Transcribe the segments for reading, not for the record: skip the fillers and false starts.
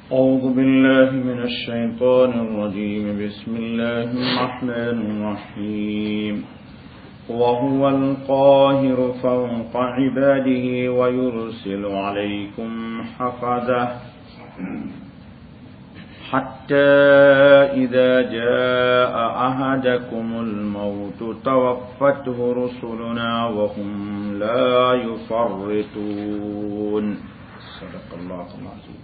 أعوذ بالله من الشيطان الرجيم. بسم الله الرحمن الرحيم. وهو القاهر فوق عباده ويرسل عليكم حفظة حتى إذا جاء أحدكم الموت توفته رسلنا وهم لا يفرطون. صدق الله العظيم.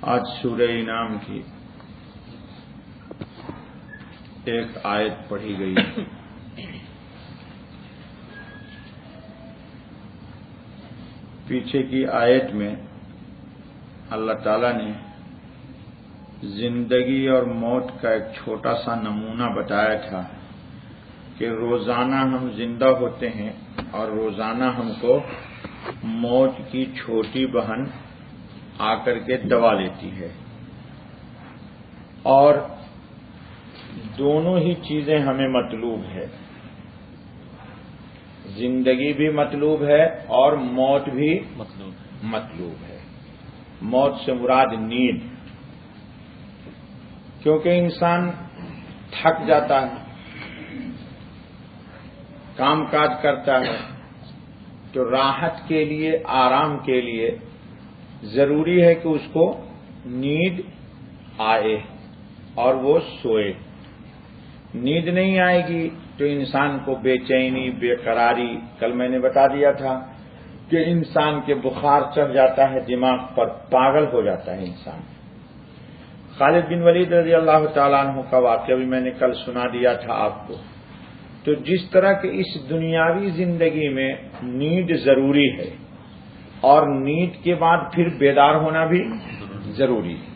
آج سورہ انعام کی ایک آیت پڑھی گئی. پیچھے کی آیت میں اللہ تعالیٰ نے زندگی اور موت کا ایک چھوٹا سا نمونہ بتایا تھا کہ روزانہ ہم زندہ ہوتے ہیں اور روزانہ ہم کو موت کی چھوٹی بہن آ کر کے دوا لیتی ہے، اور دونوں ہی چیزیں ہمیں مطلوب ہے. زندگی بھی مطلوب ہے اور موت بھی مطلوب ہے. موت سے مراد نیند، کیونکہ انسان تھک جاتا ہے، کام کاج کرتا ہے، تو راحت کے لیے، آرام کے لیے ضروری ہے کہ اس کو نیند آئے اور وہ سوئے. نیند نہیں آئے گی تو انسان کو بے چینی، بے قراری. کل میں نے بتا دیا تھا کہ انسان کے بخار چڑھ جاتا ہے دماغ پر، پاگل ہو جاتا ہے انسان. خالد بن ولید رضی اللہ تعالیٰ عنہ کا واقعہ بھی میں نے کل سنا دیا تھا آپ کو. تو جس طرح کہ اس دنیاوی زندگی میں نیند ضروری ہے اور نیند کے بعد پھر بیدار ہونا بھی ضروری ہے،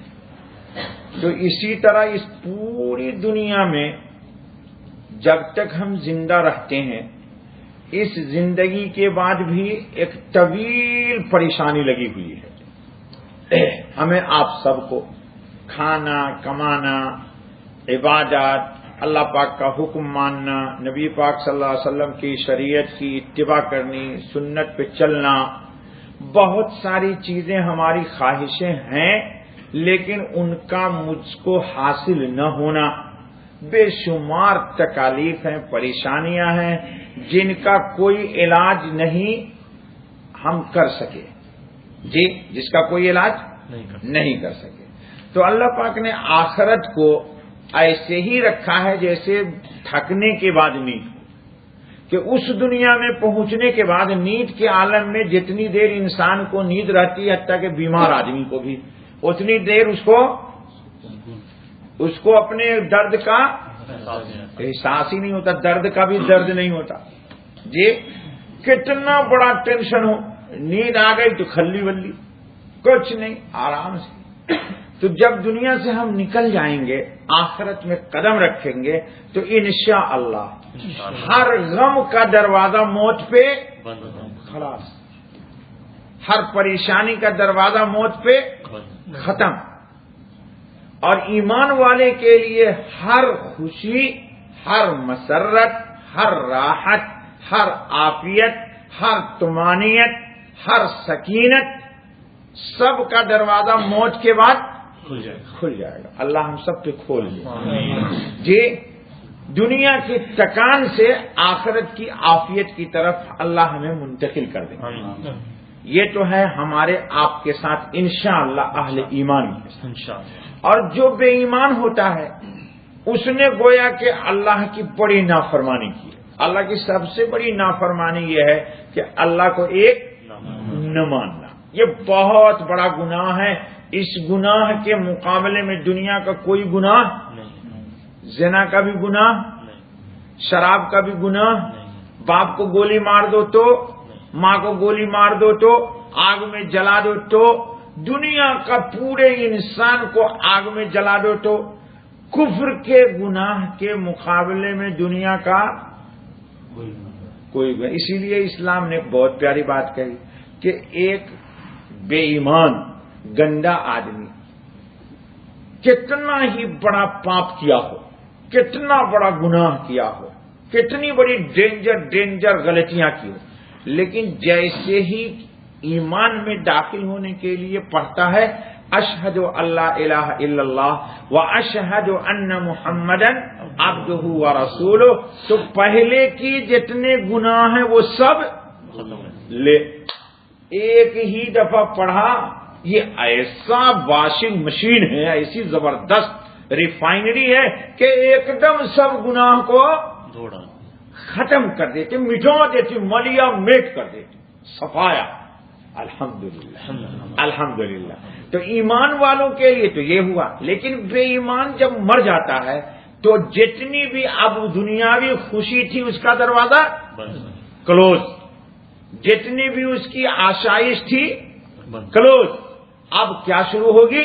تو اسی طرح اس پوری دنیا میں جب تک ہم زندہ رہتے ہیں، اس زندگی کے بعد بھی ایک طویل پریشانی لگی ہوئی ہے. ہمیں آپ سب کو کھانا، کمانا، عبادات، اللہ پاک کا حکم ماننا، نبی پاک صلی اللہ علیہ وسلم کی شریعت کی اتباع کرنی، سنت پہ چلنا، بہت ساری چیزیں ہماری خواہشیں ہیں، لیکن ان کا مجھ کو حاصل نہ ہونا، بے شمار تکالیف ہیں، پریشانیاں ہیں جن کا کوئی علاج نہیں ہم کر سکے. جی، جس کا کوئی علاج نہیں کر سکے. تو اللہ پاک نے آخرت کو ایسے ہی رکھا ہے جیسے تھکنے کے بعد نیند، کہ اس دنیا میں پہنچنے کے بعد نیند کے عالم میں جتنی دیر انسان کو نیند رہتی ہے، حتیٰ کہ بیمار آدمی کو بھی اتنی دیر اس کو اپنے درد کا احساس ہی نہیں ہوتا، درد کا بھی درد نہیں ہوتا. جی، کتنا بڑا ٹینشن ہو، نیند آ گئی تو کھلی بلی، کچھ نہیں، آرام سے. تو جب دنیا سے ہم نکل جائیں گے، آخرت میں قدم رکھیں گے، تو انشاءاللہ ہر غم کا دروازہ موت پہ خلاص، ہر پریشانی کا دروازہ موت پہ ختم. اور ایمان والے کے لیے ہر خوشی، ہر مسرت، ہر راحت، ہر عافیت، ہر طمانینت، ہر سکینت، سب کا دروازہ موت کے بعد کھل جائے گا. اللہ ہم سب پہ کھول دے. جی، دنیا کی تکان سے آخرت کی عافیت کی طرف اللہ ہمیں منتقل کر دے. یہ تو ہے ہمارے آپ کے ساتھ انشاءاللہ اہل ایمان کے ساتھ. اور جو بے ایمان ہوتا ہے اس نے گویا کہ اللہ کی بڑی نافرمانی کی. اللہ کی سب سے بڑی نافرمانی یہ ہے کہ اللہ کو ایک نہ ماننا. یہ بہت بڑا گناہ ہے. اس گناہ کے مقابلے میں دنیا کا کوئی گناہ نہیں. زنا کا بھی گناہ، شراب کا بھی گناہ، باپ کو گولی مار دو تو، ماں کو گولی مار دو تو، آگ میں جلا دو تو، دنیا کا پورے انسان کو آگ میں جلا دو تو، کفر کے گناہ کے مقابلے میں دنیا کا کوئی گناہ. اسی لیے اسلام نے بہت پیاری بات کہی کہ ایک بے ایمان گندا آدمی کتنا ہی بڑا پاپ کیا ہو، کتنا بڑا گناہ کیا ہو، کتنی بڑی ڈینجر غلطیاں کی ہو، لیکن جیسے ہی ایمان میں داخل ہونے کے لیے پڑھتا ہے اشہد اللہ الہ الا اللہ و اشہد ان محمدن عبدہ و رسولہ، تو پہلے کی جتنے گناہ ہیں وہ سب لے، ایک ہی دفعہ پڑھا. یہ ایسا واشنگ مشین ہے، ایسی زبردست ریفائنری ہے کہ ایک دم سب گناہ کو ختم کر دیتے، مٹا دیتے، ملیا میٹ کر دیتے، صفایا. الحمدللہ الحمدللہ. تو ایمان والوں کے لیے تو یہ ہوا. لیکن بے ایمان جب مر جاتا ہے تو جتنی بھی اب دنیاوی خوشی تھی اس کا دروازہ کلوز، جتنی بھی اس کی آشائش تھی کلوز. اب کیا شروع ہوگی؟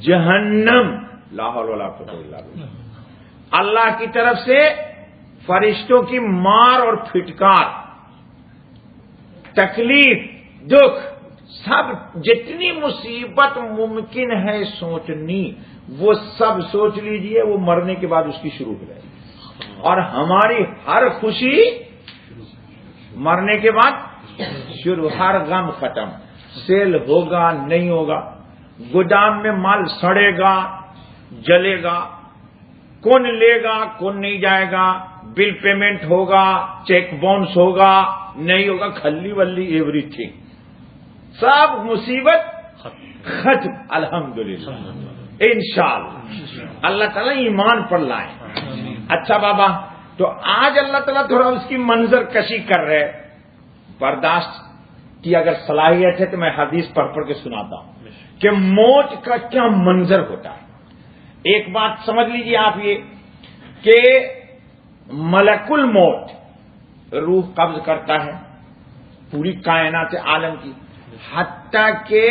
جہنم. لا حول ولا قوت الا باللہ. اللہ کی طرف سے فرشتوں کی مار اور پھٹکار، تکلیف، دکھ، سب جتنی مصیبت ممکن ہے سوچنی وہ سب سوچ لیجئے، وہ مرنے کے بعد اس کی شروع ہو جائے گی. اور ہماری ہر خوشی مرنے کے بعد شروع، ہر غم ختم. سیل ہوگا نہیں ہوگا، گودام میں مال سڑے گا جلے گا، کون لے گا کون نہیں جائے گا، بل پیمنٹ ہوگا، چیک باؤنس ہوگا نہیں ہوگا، کھلی ولی ایوری تھنگ، سب مصیبت ختم. الحمدللہ انشاءاللہ. اللہ تعالیٰ ایمان پر لائیں. اچھا بابا، تو آج اللہ تعالیٰ تھوڑا اس کی منظر کشی کر رہے. برداشت کی اگر صلاحیت ہے تو میں حدیث پڑھ پڑھ کے سناتا ہوں کہ موت کا کیا منظر ہوتا ہے. ایک بات سمجھ لیجیے آپ یہ کہ ملک الموت روح قبض کرتا ہے پوری کائنات عالم کی، حتیٰ کہ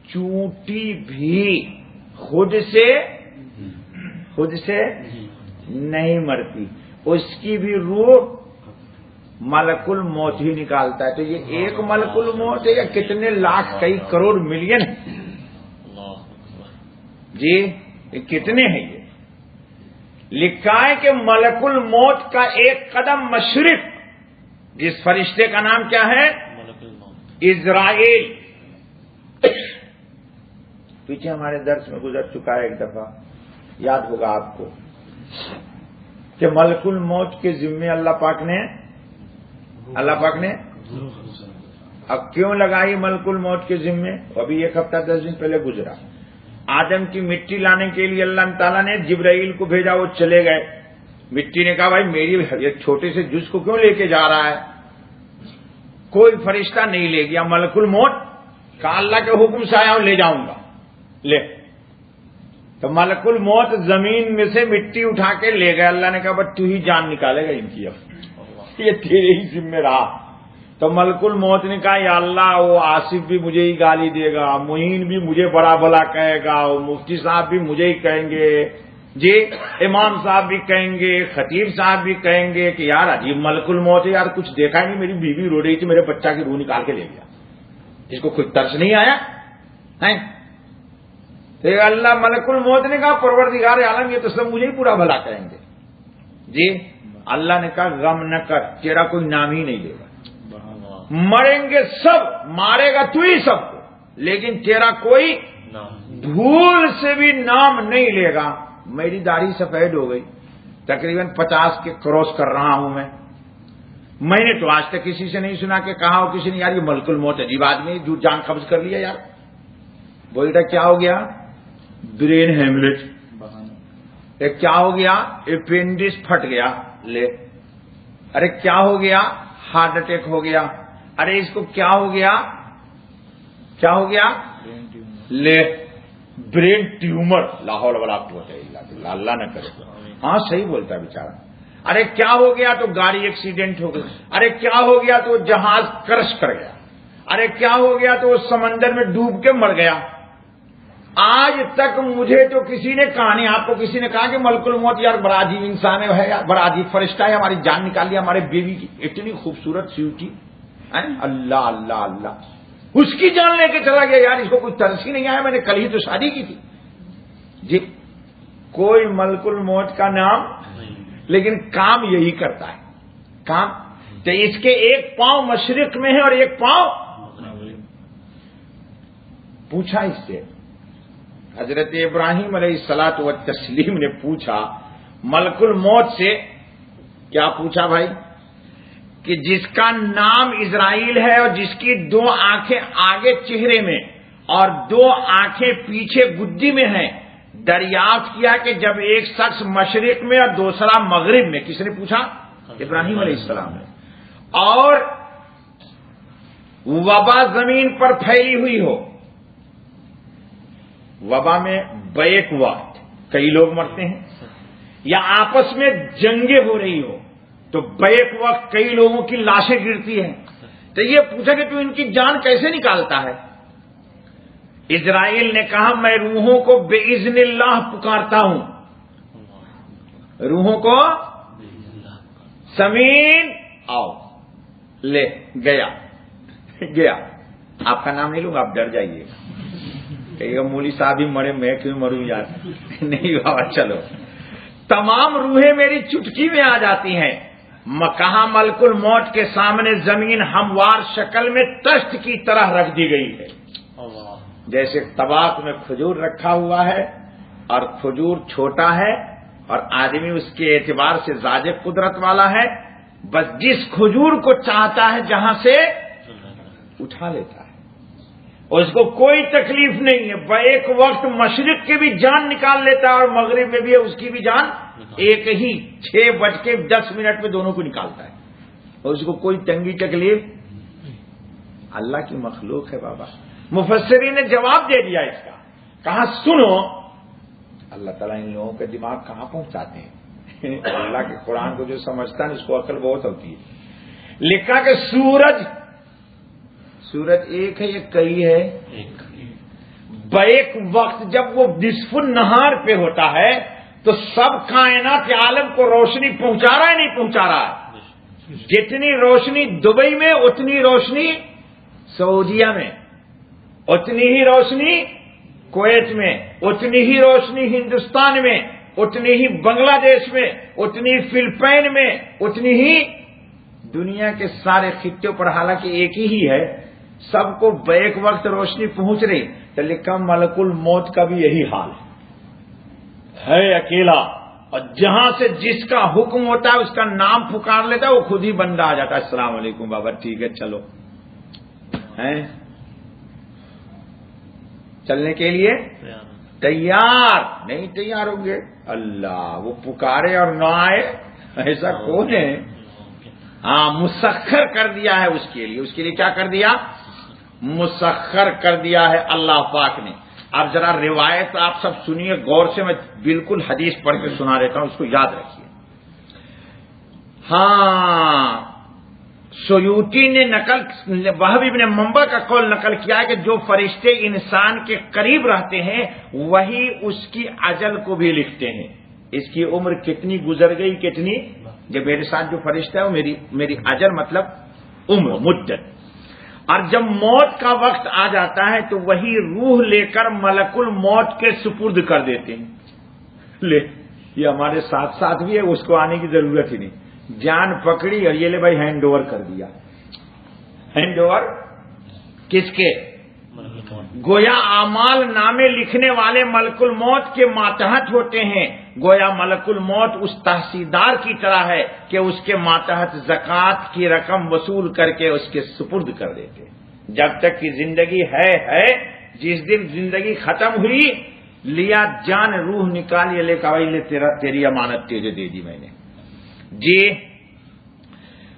چونٹی بھی خود سے نہیں مرتی، اس کی بھی روح ملک الموت ہی نکالتا ہے. تو یہ ایک ملک الموت ہے یا کتنے لاکھ کئی کروڑ ملین؟ جی یہ کتنے ہیں؟ یہ لکھا ہے کہ ملک الموت کا ایک قدم مشرق، جس فرشتے کا نام کیا ہے؟ اسرائیل. پیچھے ہمارے درس میں گزر چکا ہے ایک دفعہ، یاد ہوگا آپ کو کہ ملک الموت کے ذمے اللہ پاک نے اب کیوں لگائی ملک الموت کے ذمے؟ ابھی ایک ہفتہ 10 دن پہلے گزرا. آدم کی مٹی لانے کے لیے اللہ تعالیٰ نے جبرائیل کو بھیجا، وہ چلے گئے. مٹی نے کہا بھائی میری ایک چھوٹے سے جز کو کیوں لے کے جا رہا ہے؟ کوئی فرشتہ نہیں لے گیا. ملک الموت کہا اللہ کے حکم سے آیا ہوں، لے جاؤں گا. لے تو ملک الموت زمین میں سے مٹی اٹھا کے لے گئے. اللہ نے کہا بس تو ہی جان نکالے گا ان کی، اب یہ تیرے ہی ذمہ رہا. تو ملک الموت نے کہا یا اللہ وہ آصف بھی مجھے ہی گالی دے گا، معین بھی مجھے بڑا بھلا کہے گا، وہ مفتی صاحب بھی مجھے ہی کہیں گے، جی امام صاحب بھی کہیں گے، خطیب صاحب بھی کہیں گے کہ یار عجیب ملک الموت ہے، یار کچھ دیکھا ہی نہیں، میری بیوی رو رہی تھی میرے بچہ کی روح نکال کے لے گیا، اس کو کوئی ترس نہیں آیا ہے؟ تو اللہ ملک الموت نے کہا پروردگار عالم یہ تو سب مجھے ہی پورا بھلا کہیں گے. جی اللہ نے کہا غم نہ کر، تیرا کوئی نام ہی نہیں لے گا، مریں گے سب، مارے گا تو ہی سب کو، لیکن تیرا کوئی دھول سے بھی نام نہیں لے گا. میری داڑھی سفید ہو گئی، تقریباً 50 کے کراس کر رہا ہوں میں نے تو آج تک کسی سے نہیں سنا کہ کہا ہو کسی نے یار یہ ملک الموت عجیب آدمی جو جان قبض کر لیا. یار بولتا کیا ہو گیا؟ برین ہیملیج. کیا ہو گیا؟ اپینڈس پھٹ گیا. لے ارے کیا ہو گیا؟ ہارٹ اٹیک ہو گیا. ارے اس کو کیا ہو گیا؟ کیا ہو گیا؟ لے برین ٹیومر. لا حول ولا قوت الا باللہ، اللہ نہ کرے. ہاں صحیح بولتا بیچارہ. ارے کیا ہو گیا؟ تو گاڑی ایکسیڈنٹ ہو گئی. ارے کیا ہو گیا؟ تو جہاز کرش کر گیا. ارے کیا ہو گیا؟ تو سمندر میں ڈوب کے مر گیا. آج تک مجھے تو کسی نے کہا نہیں. آپ کو کسی نے کہا کہ ملک الموت یار بڑا عجیب انسان ہے یار، بڑا عجیب فرشتہ ہے، ہماری جان نکال لیا ہمارے بیوی کی، اتنی خوبصورت سیوٹی، اللہ اللہ اللہ، اس کی جان لے کے چلا گیا. یار اس کو کوئی ترس ہی نہیں آیا، میں نے کل ہی تو شادی کی تھی. جی کوئی ملک الموت کا نام، لیکن کام یہی کرتا ہے. کام تو اس کے ایک پاؤں مشرق میں ہے اور ایک پاؤں پوچھا اس سے حضرت ابراہیم علیہ الصلوۃ والتسلیم نے پوچھا ملک الموت سے، کیا پوچھا بھائی؟ کہ جس کا نام اسرائیل ہے اور جس کی 2 آنکھیں آگے چہرے میں اور 2 آنکھیں پیچھے گدی میں ہیں، دریافت کیا کہ جب ایک شخص مشرق میں اور دوسرا مغرب میں، کس نے پوچھا؟ ابراہیم علیہ السلام نے، اور وبا زمین پر پھیلی ہوئی ہو، وبا میں بیک وقت کئی لوگ مرتے ہیں، یا آپس میں جنگیں ہو رہی ہو تو بیک وقت کئی لوگوں کی لاشیں گرتی ہیں، تو یہ پوچھا کہ تو ان کی جان کیسے نکالتا ہے؟ اسرائیل نے کہا میں روحوں کو بے اذن اللہ پکارتا ہوں، روحوں کو سمین آؤ لے گیا گیا، آپ کا نام نہیں لوں گا، آپ ڈر جائیے کہ مولی صاحب ہی مرے میں کیوں مروں یار، نہیں بابا چلو، تمام روحیں میری چٹکی میں آ جاتی ہیں۔ کہاں ملک الموت کے سامنے زمین ہموار شکل میں تشت کی طرح رکھ دی گئی ہے، جیسے طباق میں کھجور رکھا ہوا ہے اور کھجور چھوٹا ہے اور آدمی اس کے اعتبار سے زیادہ قدرت والا ہے، بس جس کھجور کو چاہتا ہے جہاں سے اٹھا لیتا ہے، اس کو کوئی تکلیف نہیں ہے، ایک وقت مشرق کی بھی جان نکال لیتا ہے اور مغرب میں بھی ہے اس کی بھی جان، ایک ہی 6:10 میں دونوں کو نکالتا ہے، اور اس کو کوئی تنگی تکلیف، اللہ کی مخلوق ہے بابا۔ مفسرین نے جواب دے دیا اس کا، کہا سنو، اللہ تعالیٰ ان لوگوں کے دماغ کہاں پہنچاتے ہیں، اللہ کے قرآن کو جو سمجھتا ہے اس کو عقل بہت ہوتی ہے۔ لکھا کہ سورج ایک ہے یا کئی ہے؟ بیک وقت جب وہ نصف النہار پہ ہوتا ہے تو سب کائنات عالم کو روشنی پہنچا رہا ہے نہیں پہنچا رہا ہے؟ جتنی روشنی دبئی میں اتنی روشنی سعودیہ میں، اتنی ہی روشنی کویت میں، اتنی ہی روشنی ہندوستان میں، اتنی ہی بنگلہ دیش میں، اتنی فلپائن میں، اتنی ہی دنیا کے سارے خطوں پر، حالانکہ ایک ہی ہے، سب کو بیک وقت روشنی پہنچ رہی، تو لکھا ملک الموت کا بھی یہی حال ہے اکیلا، اور جہاں سے جس کا حکم ہوتا ہے اس کا نام پکار لیتا ہے، وہ خود ہی بندہ آ جاتا ہے، السلام علیکم بابا، ٹھیک ہے چلو، ہیں چلنے کے لیے تیار نہیں، تیار ہوں گے، اللہ وہ پکارے اور نہ آئے، ایسا کون ہے؟ ہاں مسخر کر دیا ہے اس کے لیے کیا کر دیا؟ مسخر کر دیا ہے اللہ پاک نے۔ اب ذرا روایت آپ سب سنیے غور سے، میں بالکل حدیث پڑھ کے سنا دیتا ہوں، اس کو یاد رکھیے۔ ہاں سیوطی نے وہب ابن منبع کا قول نقل کیا ہے کہ جو فرشتے انسان کے قریب رہتے ہیں وہی اس کی اجل کو بھی لکھتے ہیں، اس کی عمر کتنی گزر گئی، کتنی، جب میرے ساتھ جو فرشتہ ہے وہ میری اجل مطلب عمر، مدت، اور جب موت کا وقت آ جاتا ہے تو وہی روح لے کر ملک الموت کے سپرد کر دیتے ہیں، لے یہ ہمارے ساتھ ساتھ بھی ہے، اس کو آنے کی ضرورت ہی نہیں، جان پکڑی اور یہ لے بھائی ہینڈ اوور کر دیا۔ ہینڈ اوور کس کے؟ گویا اعمال نامے لکھنے والے ملک الموت کے ماتحت ہوتے ہیں، گویا ملک الموت اس تحصیلدار کی طرح ہے کہ اس کے ماتحت زکوٰۃ کی رقم وصول کر کے اس کے سپرد کر دیتے، جب تک کہ زندگی ہے، جس دن زندگی ختم ہوئی لیا جان روح نکال، یہ لے کہ بھائی لے تیری امانت تجھے دے دی میں نے جی۔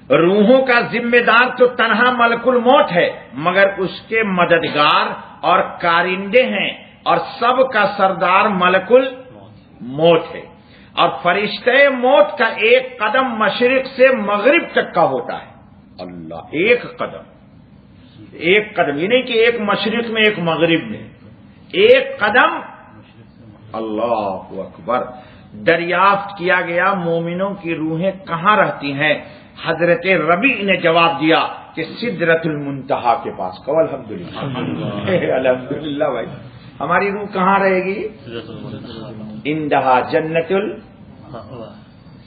روحوں کا ذمہ دار تو تنہا ملک الموت ہے، مگر اس کے مددگار اور کارندے ہیں، اور سب کا سردار ملک الموت ہے، اور فرشتے موت کا ایک قدم مشرق سے مغرب تک کا ہوتا ہے۔ اللہ، ایک قدم، یہ نہیں کہ ایک مشرق میں ایک مغرب میں، ایک قدم، اللہ اکبر۔ دریافت کیا گیا مومنوں کی روحیں کہاں رہتی ہیں؟ حضرت ربیع نے جواب دیا کہ سدرۃ المنتہا کے پاس۔ کہو الحمدللہ، الحمدللہ بھائی، ہماری روح کہاں رہے گی؟ اندہا جنت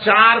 4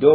2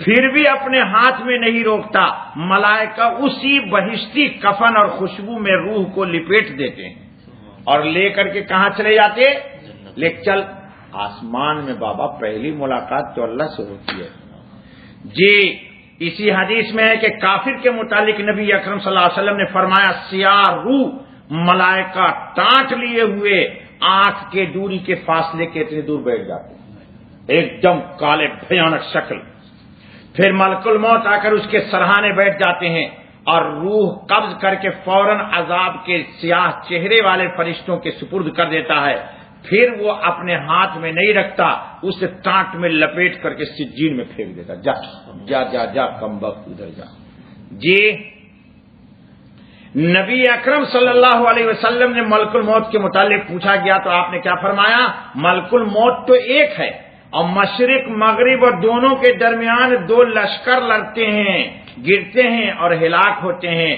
پھر بھی اپنے ہاتھ میں نہیں روکتا، ملائکہ اسی بہشتی کفن اور خوشبو میں روح کو لپیٹ دیتے ہیں اور لے کر کے کہاں چلے جاتے؟ لے چل آسمان میں۔ بابا پہلی ملاقات تو اللہ سے ہوتی ہے جی۔ اسی حدیث میں ہے کہ کافر کے متعلق نبی اکرم صلی اللہ علیہ وسلم نے فرمایا، سیاہ روح ملائکہ ٹانٹ لیے ہوئے آنکھ کے دوری کے فاصلے کے اتنے دور بیٹھ جاتے ہیں، ایک دم کالے بھیانک شکل۔ پھر ملک الموت آ کر اس کے سرہانے بیٹھ جاتے ہیں اور روح قبض کر کے فوراً عذاب کے سیاہ چہرے والے فرشتوں کے سپرد کر دیتا ہے۔ پھر وہ اپنے ہاتھ میں نہیں رکھتا، اسے ٹانٹ میں لپیٹ کر کے سجین میں پھینک دیتا، جا جا جا جا کمبخت ادھر جا۔ جی نبی اکرم صلی اللہ علیہ وسلم نے ملک الموت کے متعلق پوچھا گیا تو آپ نے کیا فرمایا؟ ملک الموت تو ایک ہے اور مشرق مغرب اور دونوں کے درمیان دو لشکر لڑتے ہیں، گرتے ہیں اور ہلاک ہوتے ہیں۔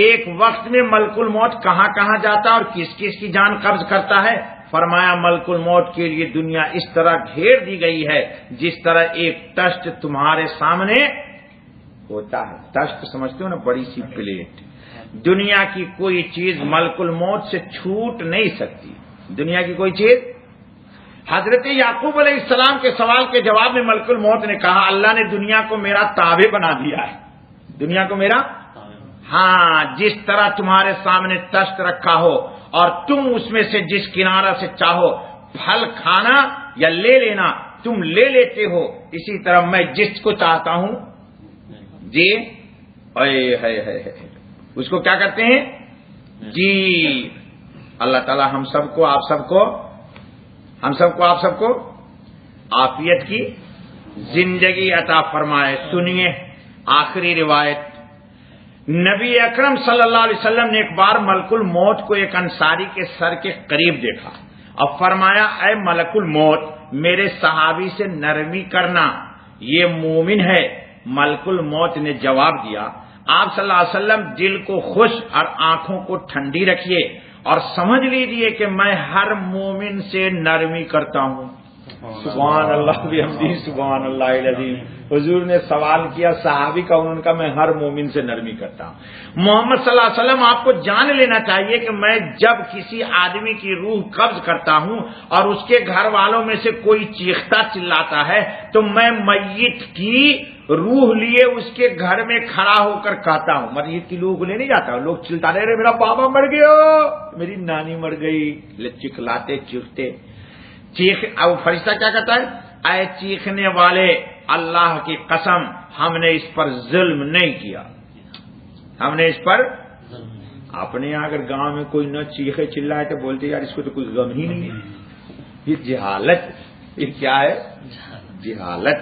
ایک وقت میں ملک الموت کہاں کہاں جاتا اور کس کس کی جان قبض کرتا ہے؟ فرمایا ملک الموت کے لیے دنیا اس طرح گھیر دی گئی ہے جس طرح ایک تشت تمہارے سامنے ہوتا ہے۔ تشت سمجھتے ہو نا، بڑی سی پلیٹ۔ دنیا کی کوئی چیز ملک الموت سے چھوٹ نہیں سکتی، دنیا کی کوئی چیز۔ حضرت یعقوب علیہ السلام کے سوال کے جواب میں ملک الموت نے کہا، اللہ نے دنیا کو میرا تابع بنا دیا ہے، دنیا کو میرا، ہاں، جس طرح تمہارے سامنے تشت رکھا ہو اور تم اس میں سے جس کنارہ سے چاہو پھل کھانا یا لے لینا تم لے لیتے ہو، اسی طرح میں جس کو چاہتا ہوں جی اس کو کیا کرتے ہیں جی۔ اللہ تعالی ہم سب کو آپ سب کو عافیت کی زندگی عطا فرمائے۔ سنیے آخری روایت، نبی اکرم صلی اللہ علیہ وسلم نے ایک بار ملک الموت کو ایک انصاری کے سر کے قریب دیکھا اور فرمایا، اے ملک الموت میرے صحابی سے نرمی کرنا، یہ مومن ہے۔ ملک الموت نے جواب دیا، آپ صلی اللہ علیہ وسلم دل کو خوش اور آنکھوں کو ٹھنڈی رکھیے اور سمجھ لیجیے کہ میں ہر مومن سے نرمی کرتا ہوں۔ سبحان اللہ بحمدہ، سبحان اللہ العظیم۔ حضور نے سوال کیا صحابی کا، انہوں نے کہا میں ہر مومن سے نرمی کرتا ہوں۔ محمد صلی اللہ علیہ وسلم آپ کو جان لینا چاہیے کہ میں جب کسی آدمی کی روح قبض کرتا ہوں اور اس کے گھر والوں میں سے کوئی چیختا چلاتا ہے تو میں میت کی روح لیے اس کے گھر میں کھڑا ہو کر کہتا ہوں، میت کی روح کو لے نہیں جاتا، لوگ چلتا رہے میرا بابا مر گیا، میری نانی مر گئی، چکلاتے چیختے اب فرشتہ کیا کہتا ہے، اے چیخنے والے، اللہ کی قسم ہم نے اس پر ظلم نہیں کیا، ہم نے اس پر۔ اپنے یہاں اگر گاؤں میں کوئی نہ چیخے چلائے تو بولتے یار اس کو تو کوئی غم ہی نہیں ہے، یہ جہالت، یہ کیا ہے؟ جہالت۔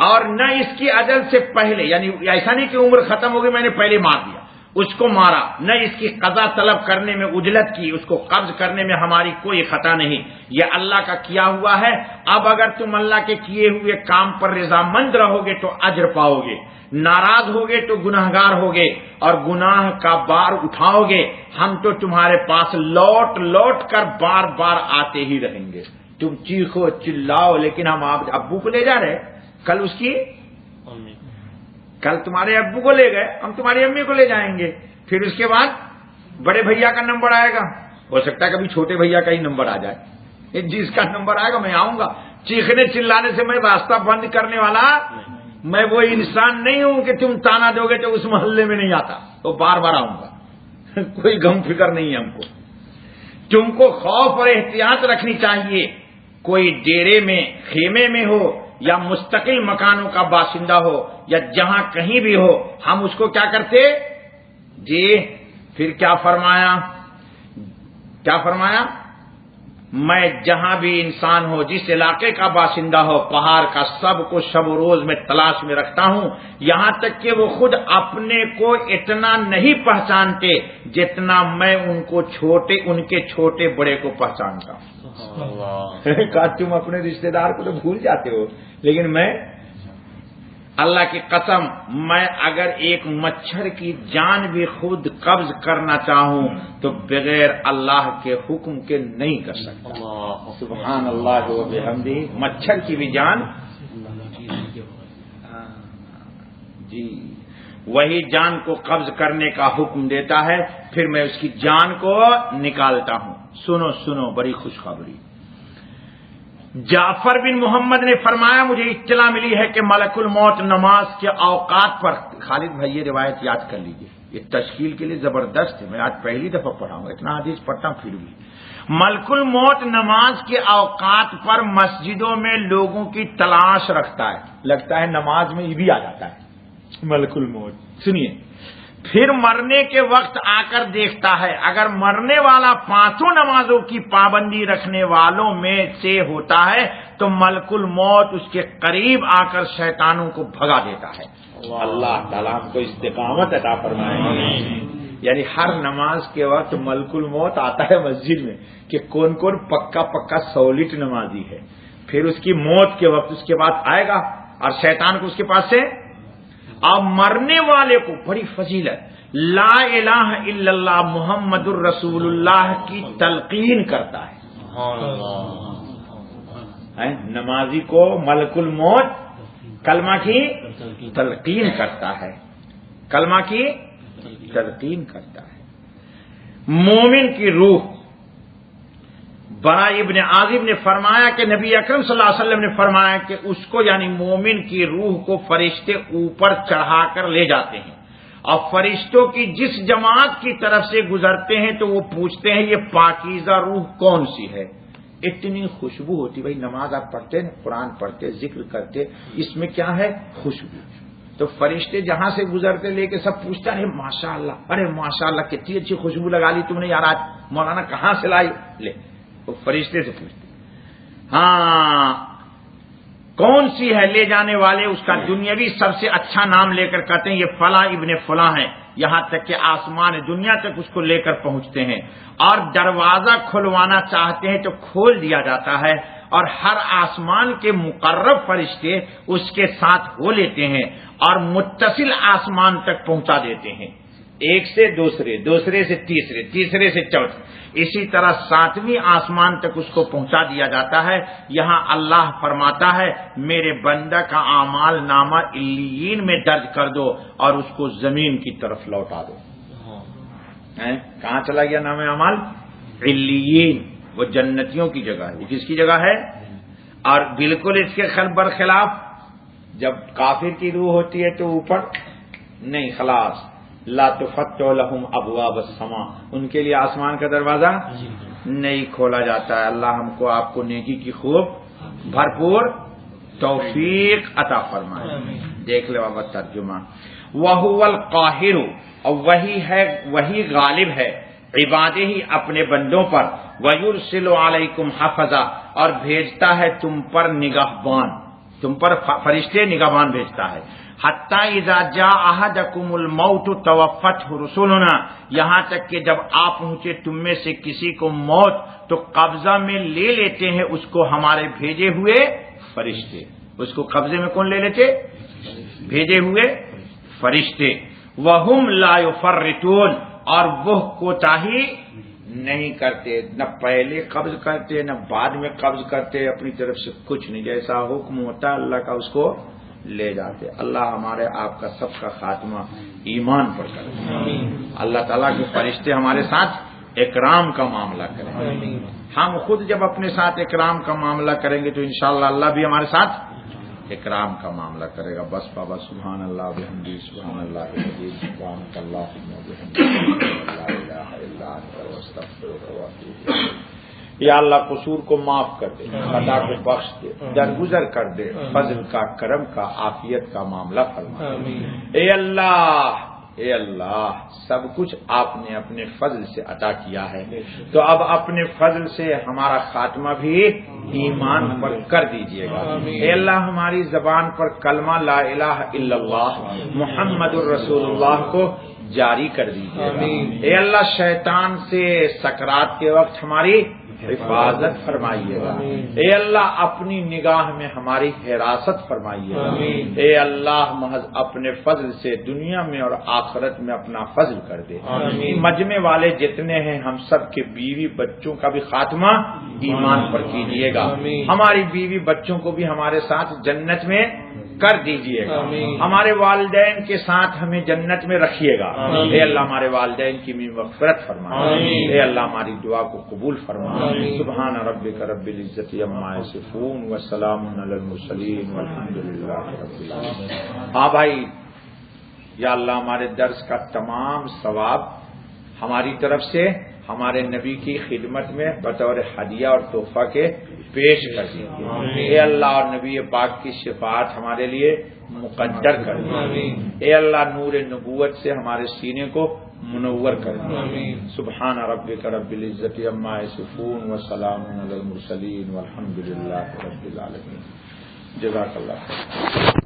اور نہ اس کی اجل سے پہلے، یعنی ایسا نہیں کہ عمر ختم ہو گئی میں نے پہلے مار دیا، اس کو مارا، نہ اس کی قضا طلب کرنے میں عجلت کی، اس کو قبض کرنے میں ہماری کوئی خطا نہیں، یہ اللہ کا کیا ہوا ہے۔ اب اگر تم اللہ کے کیے ہوئے کام پر رضامند رہو گے تو اجر پاؤ گے، ناراض ہوگے تو گناہگار ہوگے اور گناہ کا بار اٹھاؤ گے، ہم تو تمہارے پاس لوٹ لوٹ کر بار بار آتے ہی رہیں گے۔ تم چیخو چلاؤ لیکن ہم آپ ابو کو لے جا رہے، کل اس کی، کل تمہارے ابو کو لے گئے، ہم تمہاری امی کو لے جائیں گے، پھر اس کے بعد بڑے بھیا کا نمبر آئے گا، ہو سکتا ہے کبھی چھوٹے بھیا کا ہی نمبر آ جائے، جس کا نمبر آئے گا میں آؤں گا۔ چیخنے چلانے سے میں راستہ بند کرنے والا، میں وہ انسان نہیں ہوں کہ تم تانا دو گے تو اس محلے میں نہیں آتا، تو بار بار آؤں گا، کوئی غم فکر نہیں ہے ہم کو۔ تم کو خوف اور احتیاط رکھنی چاہیے، کوئی ڈیرے میں، خیمے میں ہو یا مستقل مکانوں کا باشندہ ہو یا جہاں کہیں بھی ہو، ہم اس کو کیا کرتے جی؟ پھر کیا فرمایا؟ میں جہاں بھی انسان ہو، جس علاقے کا باشندہ ہو، پہاڑ کا، سب کو شب و روز میں تلاش میں رکھتا ہوں، یہاں تک کہ وہ خود اپنے کو اتنا نہیں پہچانتے جتنا میں ان کے چھوٹے بڑے کو پہچانتا ہوں۔ کہا تم اپنے رشتہ دار کو تو بھول جاتے ہو، لیکن میں اللہ کی قسم، میں اگر ایک مچھر کی جان بھی خود قبض کرنا چاہوں تو بغیر اللہ کے حکم کے نہیں کر سکتا۔ سبحان اللہ و بحمدہ۔ مچھر کی بھی جان جی وہی جان کو قبض کرنے کا حکم دیتا ہے، پھر میں اس کی جان کو نکالتا ہوں۔ سنو سنو بڑی خوشخبری، جعفر بن محمد نے فرمایا مجھے اطلاع ملی ہے کہ ملک الموت نماز کے اوقات پر، خالد بھائی یہ روایت یاد کر لیجئے، یہ تشکیل کے لیے زبردست ہے، میں آج پہلی دفعہ پڑھا ہوں، اتنا حدیث پڑھتا ہوں پھر بھی۔ ملک الموت نماز کے اوقات پر مسجدوں میں لوگوں کی تلاش رکھتا ہے، لگتا ہے نماز میں یہ بھی آ جاتا ہے ملک الموت۔ سنیے، پھر مرنے کے وقت آ کر دیکھتا ہے، اگر مرنے والا 5 نمازوں کی پابندی رکھنے والوں میں سے ہوتا ہے تو ملک الموت اس کے قریب آ کر شیطانوں کو بھگا دیتا ہے۔ اللہ تعالیٰ ہم کو استقامت عطا فرمائے۔ یعنی ہر نماز کے وقت ملک الموت آتا ہے مسجد میں کہ کون کون پکا سولٹ نمازی ہے، پھر اس کی موت کے وقت اس کے بعد آئے گا اور شیطان کو اس کے پاس سے، اب مرنے والے کو بڑی فضیلت لا الہ الا اللہ محمد الرسول اللہ کی تلقین کرتا ہے۔ نمازی کو ملک الموت کلمہ کی تلقین کرتا ہے، کلمہ کی تلقین کرتا ہے۔ مومن کی روح، برا ابن عازب نے فرمایا کہ نبی اکرم صلی اللہ علیہ وسلم نے فرمایا کہ اس کو یعنی مومن کی روح کو فرشتے اوپر چڑھا کر لے جاتے ہیں، اور فرشتوں کی جس جماعت کی طرف سے گزرتے ہیں تو وہ پوچھتے ہیں یہ پاکیزہ روح کون سی ہے؟ اتنی خوشبو ہوتی، بھائی نماز آپ پڑھتے نا، قرآن پڑھتے، ذکر کرتے، اس میں کیا ہے؟ خوشبو۔ تو فرشتے جہاں سے گزرتے لے کے سب پوچھتا ہے ماشاء اللہ، ارے ماشاء اللہ کتنی اچھی خوشبو لگا لی تم نے یار، آج مولانا کہاں سے لائی؟ لے وہ فرشتے سے پوچھتے، ہاں کون سی ہے؟ لے جانے والے اس کا دنیاوی سب سے اچھا نام لے کر کہتے ہیں یہ فلاں ابن فلاں ہے، یہاں تک کہ آسمان دنیا تک اس کو لے کر پہنچتے ہیں، اور دروازہ کھلوانا چاہتے ہیں تو کھول دیا جاتا ہے، اور ہر آسمان کے مقرب فرشتے اس کے ساتھ ہو لیتے ہیں اور متصل آسمان تک پہنچا دیتے ہیں، ایک سے دوسرے، دوسرے سے تیسرے، تیسرے سے چوتھے، اسی طرح 7ویں آسمان تک اس کو پہنچا دیا جاتا ہے۔ یہاں اللہ فرماتا ہے میرے بندہ کا اعمال نامہ علیین میں درج کر دو اور اس کو زمین کی طرف لوٹا دو۔ کہاں چلا گیا نام اعمال؟ علیین، وہ جنتیوں کی جگہ ہے، کس کی جگہ ہے؟ اور بالکل اس کے برخلاف جب کافر کی روح ہوتی ہے تو اوپر نہیں، خلاص لا تفتح لهم ابواب السماء، ان کے لیے آسمان کا دروازہ نہیں کھولا جاتا ہے۔ اللہ ہم کو آپ کو نیکی کی خوب بھرپور توفیق عطا فرمائے۔ دیکھ لو اب ترجمہ، وَهُوَ الْقَاهِرُ، اور وہی ہے، وہی غالب ہے عبادہ ہی اپنے بندوں پر، وَيُرْسِلُ عَلَيْكُمْ حَفَظًا، اور بھیجتا ہے تم پر نگہبان، تم پر فرشتے نگہبان بھیجتا ہے، حتی اذا جاء احدکم الموت توفته رسلنا، یہاں تک کہ جب آ پہنچے تم میں سے کسی کو موت تو قبضہ میں لے لیتے ہیں اس کو ہمارے بھیجے ہوئے فرشتے۔ اس کو قبضے میں کون لے لیتے؟ بھیجے ہوئے فرشتے۔ وہم لا یفرطون، اور وہ کوتاہی نہیں کرتے، نہ پہلے قبض کرتے نہ بعد میں قبض کرتے، اپنی طرف سے کچھ نہیں، جیسا حکم ہوتا ہے اللہ کا اس کو لے جاتے۔ اللہ ہمارے آپ کا سب کا خاتمہ ایمان پر کرے، اللہ تعالیٰ کے فرشتے ہمارے ساتھ اکرام کا معاملہ کریں، ہم خود جب اپنے ساتھ اکرام کا معاملہ کریں گے تو انشاءاللہ اللہ بھی ہمارے ساتھ اکرام کا معاملہ کرے گا۔ بس بابا سبحان اللہ بحمدہ، سبحان اللہ العظیم، سبحان اللہ وبحمدہ، لا الہ الا انت استغفرک واتوب الیک۔ یا اللہ قصور کو معاف کر دے، خطا کو بخش دے، درگزر کر دے، فضل کا، کرم کا، عافیت کا معاملہ فرما۔ اے اللہ سب کچھ آپ نے اپنے فضل سے عطا کیا ہے، تو اب اپنے فضل سے ہمارا خاتمہ بھی ایمان پر کر دیجئے گا۔ اے اللہ ہماری زبان پر کلمہ لا الہ الا اللہ محمد الرسول اللہ کو جاری کر دیجئے گا۔ اے اللہ شیطان سے سکرات کے وقت ہماری حفاظت فرمائیے گا۔ اے اللہ اپنی نگاہ میں ہماری حراست فرمائیے گا۔ اے اللہ محض اپنے فضل سے دنیا میں اور آخرت میں اپنا فضل کر دے۔ مجمع والے جتنے ہیں ہم سب کے بیوی بچوں کا بھی خاتمہ ایمان پر کیجیے گا، ہماری بیوی بچوں کو بھی ہمارے ساتھ جنت میں کر دیجئے گا، ہمارے والدین کے ساتھ ہمیں جنت میں رکھیے گا۔ اے اللہ ہمارے والدین کی مغفرت فرما، اے اللہ ہماری دعا کو قبول فرما۔ سبحان ربک رب العزت عما یصفون وسلام علی المرسلین والحمد للہ رب العالمین۔ ہاں بھائی، یا اللہ ہمارے درس کا تمام ثواب ہماری طرف سے ہمارے نبی کی خدمت میں بطور ہدیہ اور تحفہ کے پیش کر دیجیے۔ اے اللہ اور نبی پاک کی شفاعت ہمارے لیے مقدر کر دیجیے۔ اے اللہ نور نبوت سے ہمارے سینے کو منور کر دیجیے۔ سبحان ربک رب العزت عما یصفون وسلام علی المرسلین والحمد للہ رب العالمین۔ جزاک اللہ خیر۔